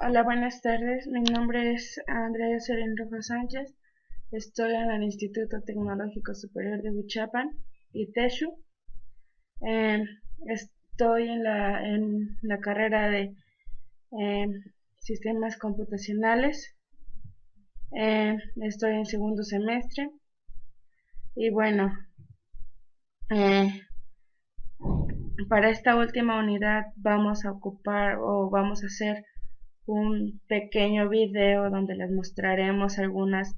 Hola, buenas tardes. Mi nombre es Andrea Serén Rojas Sánchez. Estoy en el Instituto Tecnológico Superior de Huichapan, ITESHU. Eh, Estoy en la carrera de eh, Sistemas Computacionales. Estoy en segundo semestre. Y bueno, eh, para esta última unidad vamos a ocupar o vamos a hacer un pequeño video donde les mostraremos algunas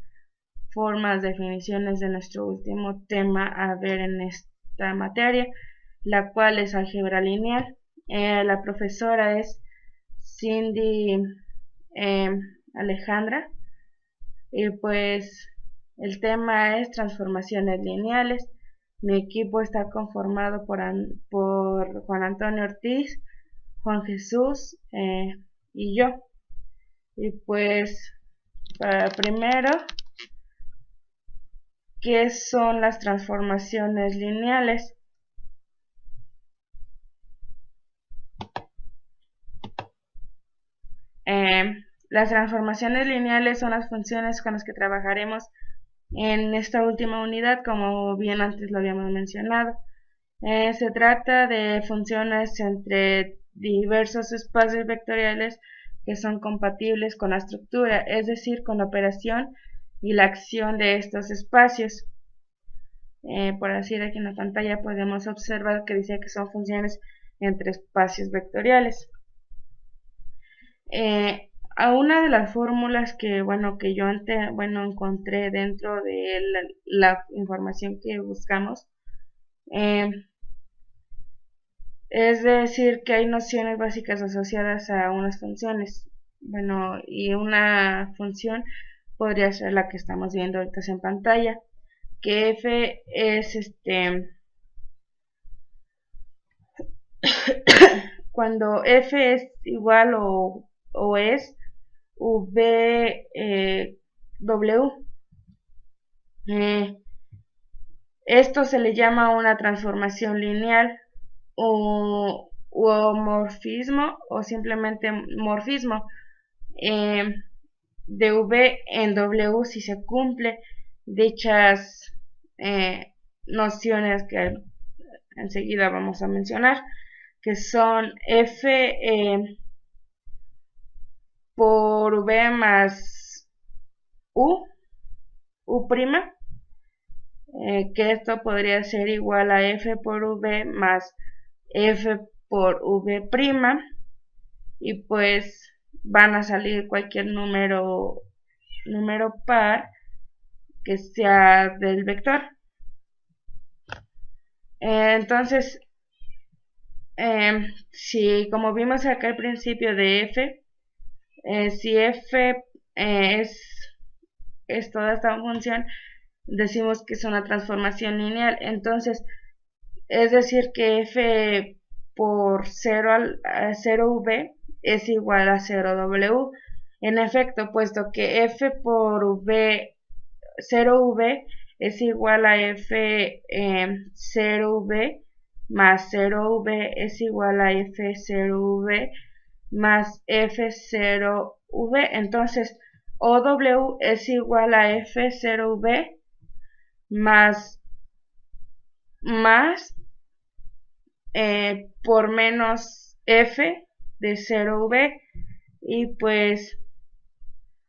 formas, definiciones de nuestro último tema a ver en esta materia, la cual es álgebra lineal. La profesora es Cindy eh, Alejandra, y pues el tema es transformaciones lineales. Mi equipo está conformado por Juan Antonio Ortiz, Juan Jesús y yo. Y pues primero, ¿qué son las transformaciones lineales? Eh, las transformaciones lineales son las funciones con las que trabajaremos en esta última unidad, como bien antes lo habíamos mencionado. Se trata de funciones entre diversos espacios vectoriales que son compatibles con la estructura, es decir, con la operación y la acción de estos espacios. Por así aquí en la pantalla podemos observar que dice que son funciones entre espacios vectoriales. A una de las fórmulas que yo encontré dentro de la información que buscamos, es decir que hay nociones básicas asociadas a unas funciones. Y una función podría ser la que estamos viendo ahorita en pantalla, que f es cuando f es igual o es v w. Esto se le llama una transformación lineal o morfismo o simplemente morfismo de v en w si se cumple dichas nociones que enseguida vamos a mencionar, que son f por v más u prima, que esto podría ser igual a f por v más f por v prima, y pues van a salir cualquier número par que sea del vector. Entonces, si como vimos acá al principio de f, si f es toda esta función, decimos que es una transformación lineal. Entonces, es decir que f por 0v es igual a 0w. En efecto, puesto que f por v 0v es igual a f 0v más 0v es igual a f 0v más f 0v, entonces OW es igual a f 0v más por menos f de 0v, y pues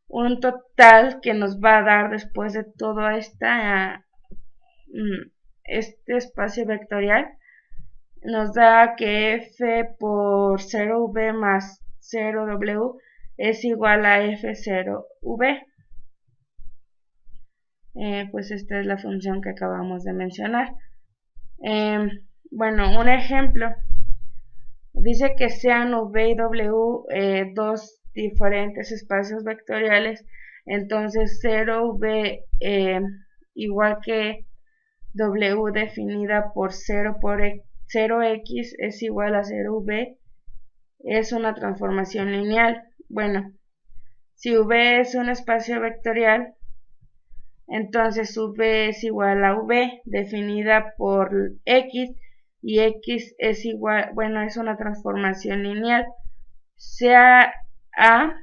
un total que nos va a dar después de todo este espacio vectorial, nos da que f por 0v más 0w es igual a f0v. Pues esta es la función que acabamos de mencionar. Un ejemplo dice que sean v y w dos diferentes espacios vectoriales. Entonces 0v igual que w definida por 0x es igual a 0v es una transformación lineal. Si v es un espacio vectorial, entonces v es igual a v definida por x, y x es igual, es una transformación lineal, sea a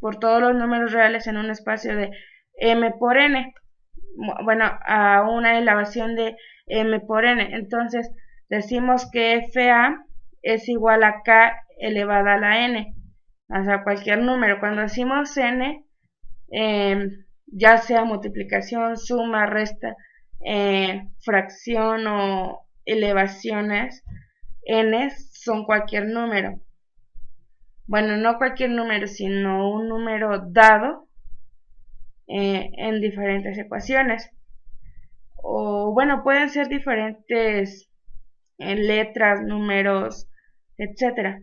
por todos los números reales en un espacio de m por n, bueno, a una elevación de m por n. Entonces decimos que fa es igual a k elevada a la n, o sea, cualquier número. Cuando decimos n, ya sea multiplicación, suma, resta, fracción o elevaciones, n son cualquier número. Bueno, no cualquier número, sino un número dado en diferentes ecuaciones. O bueno, pueden ser diferentes letras, números, etcétera.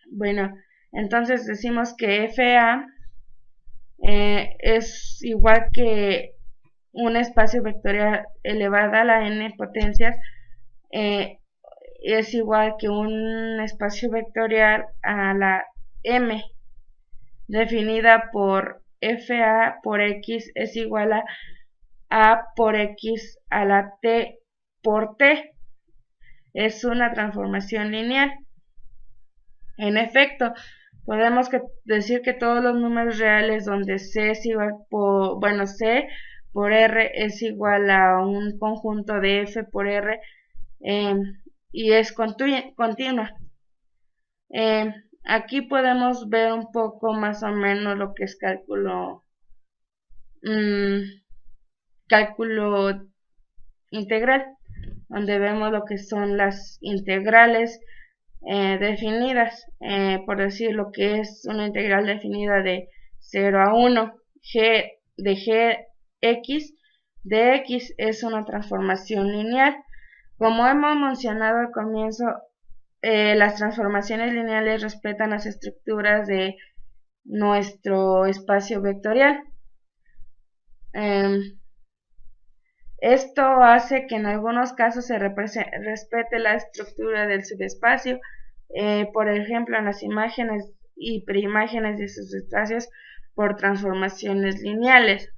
Bueno, entonces decimos que fa es igual que un espacio vectorial elevado a la n potencias, es igual que un espacio vectorial a la m, definida por fa por x es igual a por x a la t por t. Es una transformación lineal. En efecto, podemos decir que todos los números reales donde c es igual por, bueno, c por r es igual a un conjunto de f por r y es continua. Aquí podemos ver un poco más o menos lo que es cálculo integral, donde vemos lo que son las integrales definidas, por decir lo que es una integral definida de 0 a 1, g de gx de x es una transformación lineal. Como hemos mencionado al comienzo, las transformaciones lineales respetan las estructuras de nuestro espacio vectorial. Esto hace que en algunos casos se respete la estructura del subespacio, por ejemplo en las imágenes y preimágenes de sus espacios por transformaciones lineales.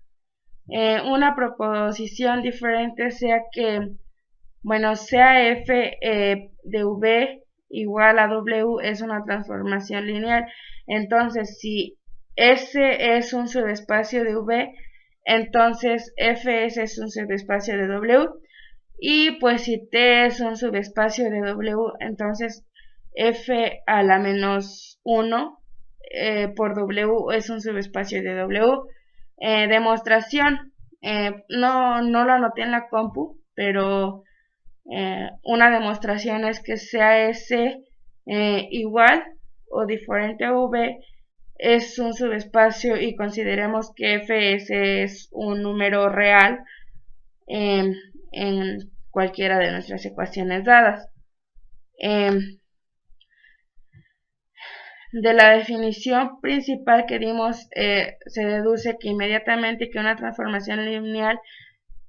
Una proposición diferente sea que, bueno, sea f de v igual a w es una transformación lineal. Entonces, si S es un subespacio de v, entonces fs es un subespacio de w, y pues si t es un subespacio de w, entonces f a la menos 1 por w es un subespacio de w. Demostración, no lo anoté en la compu, pero una demostración es que sea S igual o diferente a V es un subespacio y consideremos que fs es un número real en cualquiera de nuestras ecuaciones dadas. De la definición principal que dimos se deduce que inmediatamente que una transformación lineal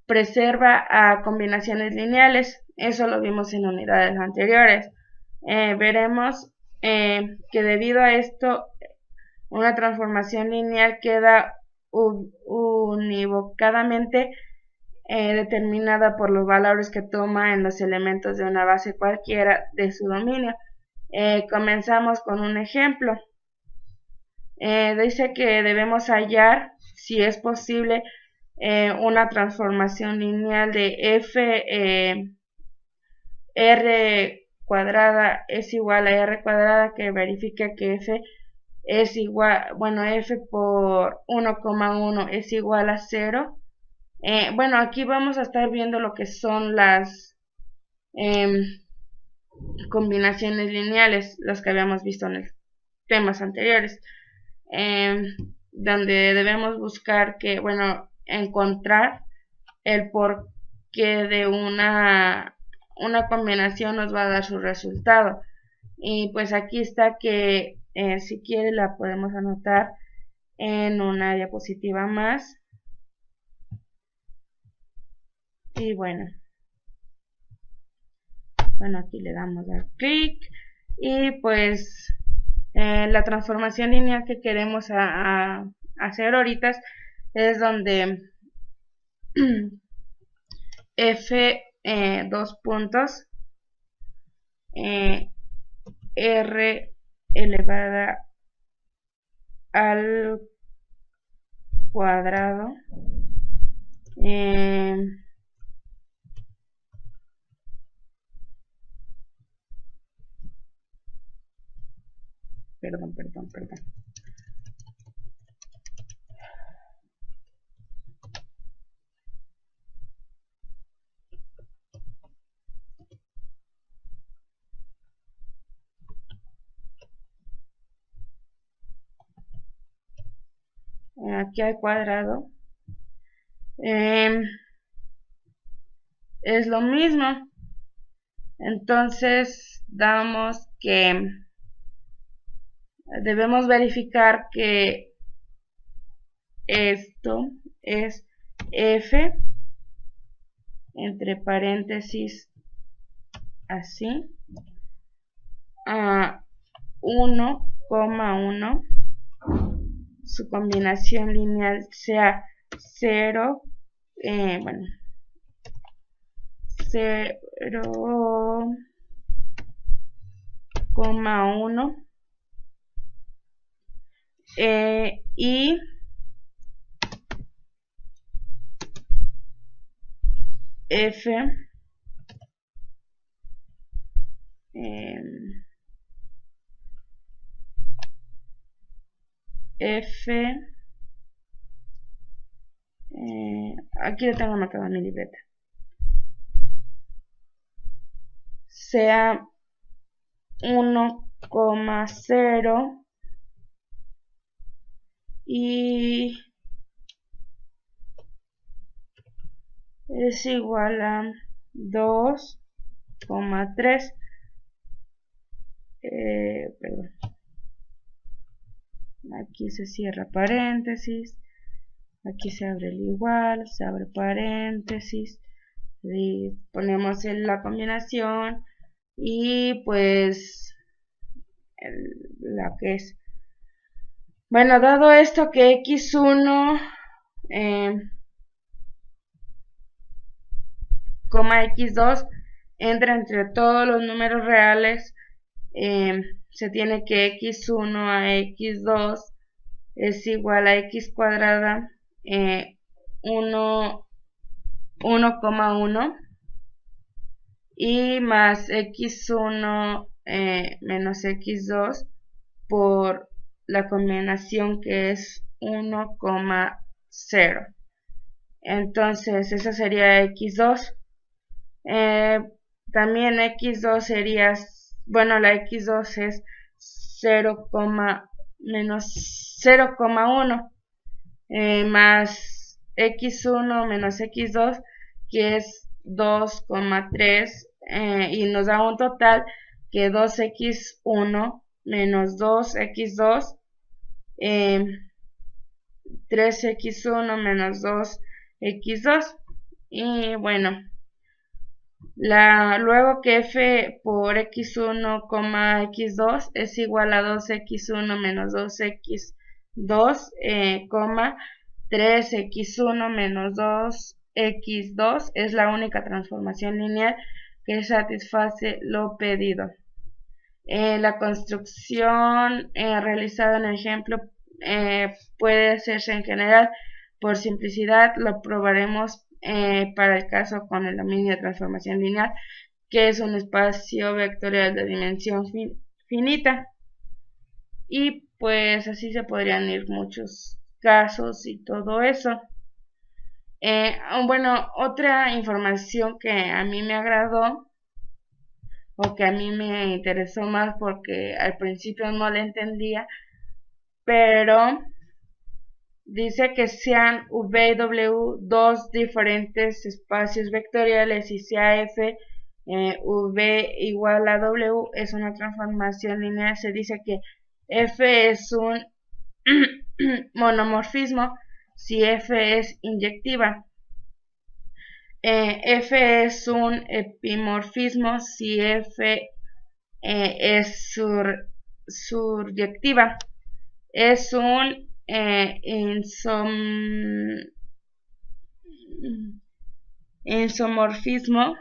preserva a combinaciones lineales. Eso lo vimos en unidades anteriores. Veremos que debido a esto una transformación lineal queda univocadamente determinada por los valores que toma en los elementos de una base cualquiera de su dominio. Comenzamos con un ejemplo. Dice que debemos hallar, si es posible, una transformación lineal de f r cuadrada es igual a r cuadrada que verifica que f es igual, bueno, f por 1,1 es igual a 0. Bueno, aquí vamos a estar viendo lo que son las combinaciones lineales, los que habíamos visto en los temas anteriores, donde debemos buscar que, bueno, encontrar el porqué de una combinación nos va a dar su resultado. Y pues aquí está que si quiere la podemos anotar en una diapositiva más. Y bueno, aquí le damos a clic y pues la transformación lineal que queremos hacer ahorita es donde f dos puntos r elevada al cuadrado perdón. Aquí al cuadrado es lo mismo. Entonces damos que debemos verificar que esto es f entre paréntesis así a 1,1, su combinación lineal sea 0, 0,1 y f aquí lo tengo marcado en mi libreta, sea 1,0 y es igual a 2,3. Perdón, aquí se cierra paréntesis, aquí se abre el igual, se abre paréntesis y ponemos en la combinación y pues la que es, bueno, dado esto que x1 x2 entra entre todos los números reales, se tiene que x1 a x2 es igual a x cuadrada 1,1 y más x1 menos x2 por la combinación que es 1,0. Entonces esa sería x2. También x2 sería, bueno, la x2 es 0, menos 0,1 más x1 menos x2 que es 2,3 y nos da un total que 2x1 menos 2x2 3x1 menos 2x2 y bueno, luego que f por x1, x2 es igual a 2x1 menos 2x2, 3x1 menos 2x2 es la única transformación lineal que satisface lo pedido. La construcción realizada en el ejemplo puede hacerse en general. Por simplicidad lo probaremos para el caso con el dominio de transformación lineal, que es un espacio vectorial de dimensión finita. Y pues así se podrían ir muchos casos y todo eso. Bueno, otra información que a mí me agradó o que a mí me interesó más porque al principio no la entendía, pero dice que sean V y W dos diferentes espacios vectoriales y sea F V igual a W es una transformación lineal. Se dice que F es un monomorfismo si F es inyectiva. F es un epimorfismo si F es suryectiva. Es un isomorfismo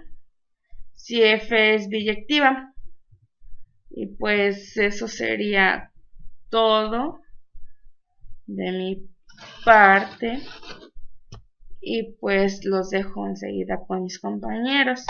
si F es biyectiva. Y pues eso sería todo. de mi parte y pues los dejo enseguida con mis compañeros.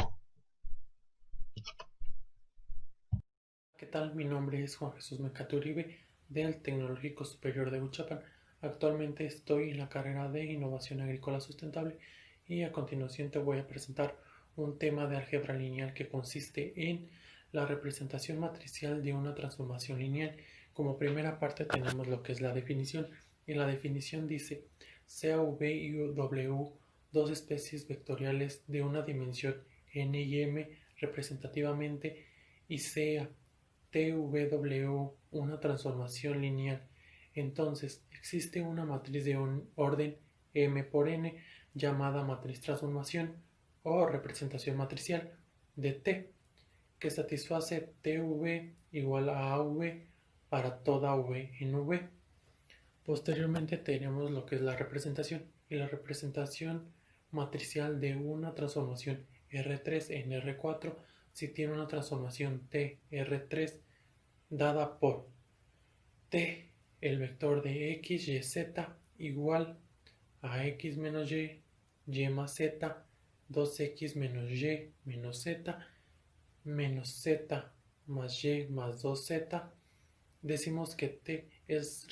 ¿Qué tal? Mi nombre es Juan Jesús Mecate Uribe del Tecnológico Superior de Uchapan. Actualmente estoy en la carrera de Innovación Agrícola Sustentable y a continuación te voy a presentar un tema de álgebra lineal que consiste en la representación matricial de una transformación lineal. Como primera parte tenemos lo que es la definición y la definición dice sea V y W dos especies vectoriales de una dimensión n y m representativamente y sea TW una transformación lineal. Entonces, existe una matriz de un orden M por N llamada matriz transformación o representación matricial de T que satisface TV igual a AV para toda V en V. Posteriormente tenemos lo que es la representación y la representación matricial de una transformación R3 en R4 si tiene una transformación T R3 dada por T, el vector de x, y, z igual a x menos y más z, 2x menos y menos z, menos z más y más 2z. Decimos que T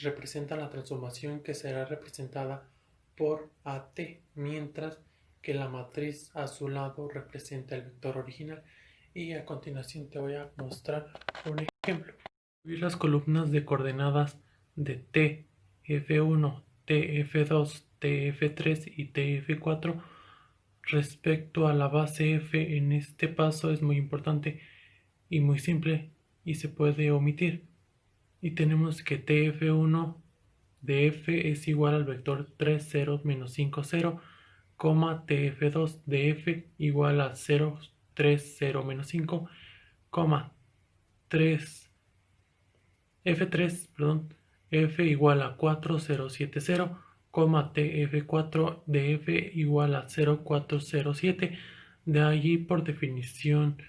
representa la transformación que será representada por AT, mientras que la matriz a su lado representa el vector original. Y a continuación te voy a mostrar un ejemplo. Las columnas de coordenadas de T, F1, TF2, TF3 y TF4 respecto a la base F en este paso es muy importante y muy simple y se puede omitir. Y tenemos que TF1 de F es igual al vector 3, 0, menos 5, 0, TF2 de F igual a 0, 3, 0, menos 5, 3 F3, perdón, F igual a 4070, TF4 de F igual a 0407. De allí, por definición,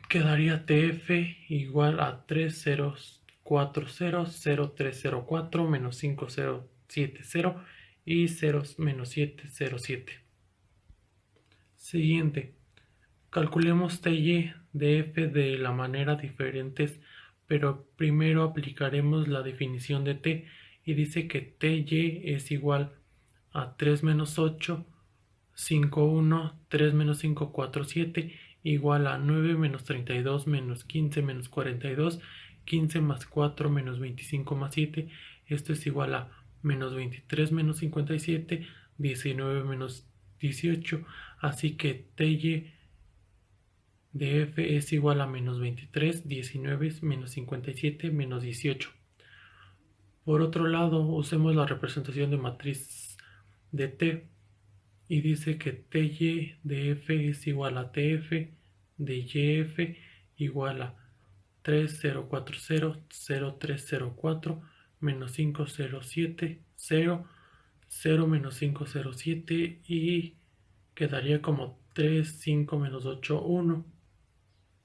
quedaría TF igual a 30400304 menos 5070 y 0 menos 707. Siguiente. Calculemos TY de F de la manera diferentes, pero primero aplicaremos la definición de T y dice que TY es igual a 3 menos 8, 5, 1, 3 menos 5, 4, 7, igual a 9 menos 32 menos 15 menos 42, 15 más 4 menos 25 más 7, esto es igual a menos 23 menos 57, 19 menos 18, así que TY de F es igual a menos 23, 19 menos 57 menos 18. Por otro lado, usemos la representación de matriz de T y dice que TY de F es igual a TF de YF igual a 30400304 menos 507 0, 0 menos 507 y quedaría como 3, 5 menos 8, 1.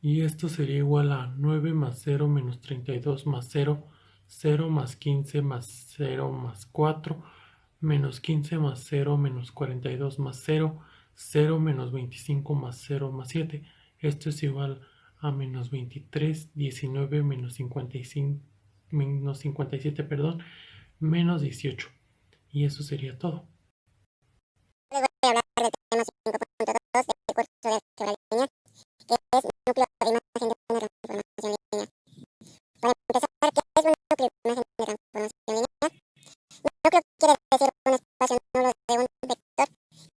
Y esto sería igual a 9 más 0 menos 32 más 0, 0 más 15 más 0 más 4, menos 15 más 0 menos 42 más 0, 0 menos 25 más 0 más 7. Esto es igual a menos 23, 19 menos 55, menos 57, perdón, menos 18. Y eso sería todo. Les voy a hablar del tema 5.2 del curso de álgebra lineal, que es núcleo de imagen de una transformación lineal. Para empezar, ¿qué es un núcleo de imagen de transformación lineal? Núcleo quiere decir un espacio nulo de un vector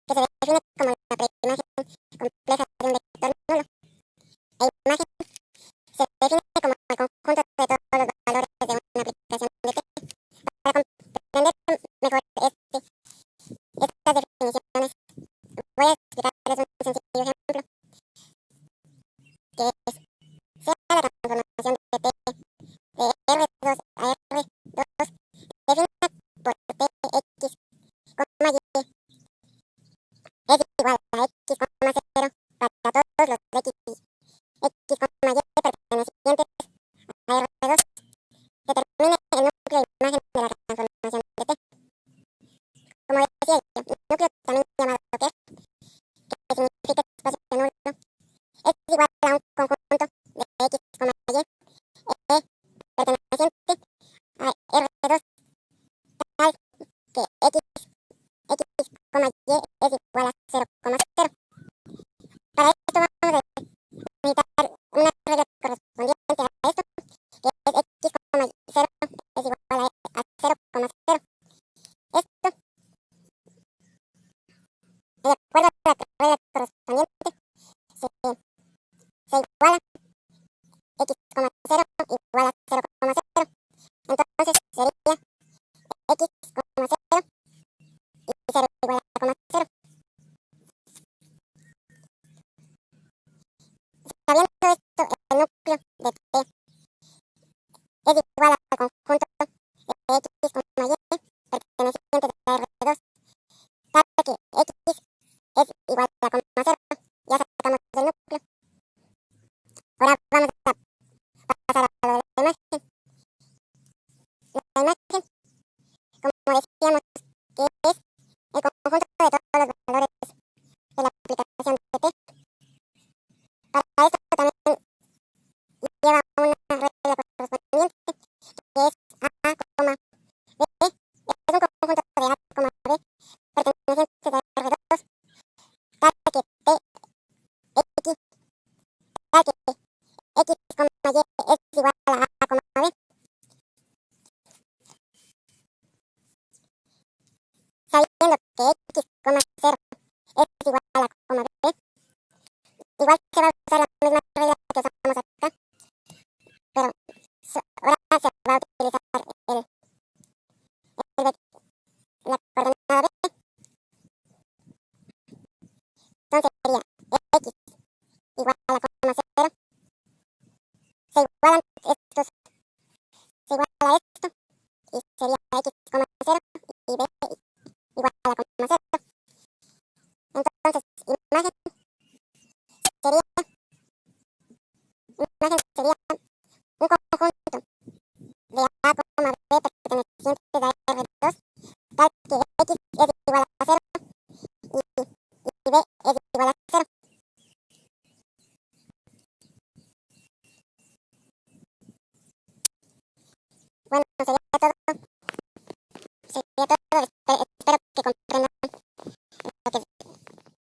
que se define como la preimagen compleja de un vector nulo. La imagen se define como el conjunto de todos los valores de una aplicación de T. Para comprender mejor estas definiciones, voy a explicar es igual al conjunto de X, Y, perteneciente a R2, tal que X es igual a coma 0. Ya sacamos del núcleo. Ahora vamos a pasar a lo de la imagen. La imagen, como decíamos, que es el conjunto de todos los valores de la aplicación de T. Para esto también lleva una regla correspondiente, que es A, B. Es un conjunto de A, B, perteneciente a R2, tal que T, X, tal que X, Y es igual a A, B. Sabiendo que X, 0 es igual a B, igual se va a usar la misma regla que usamos acá, pero ahora se va a utilizar la coordenada B. Entonces sería X igual a 0. Se igualan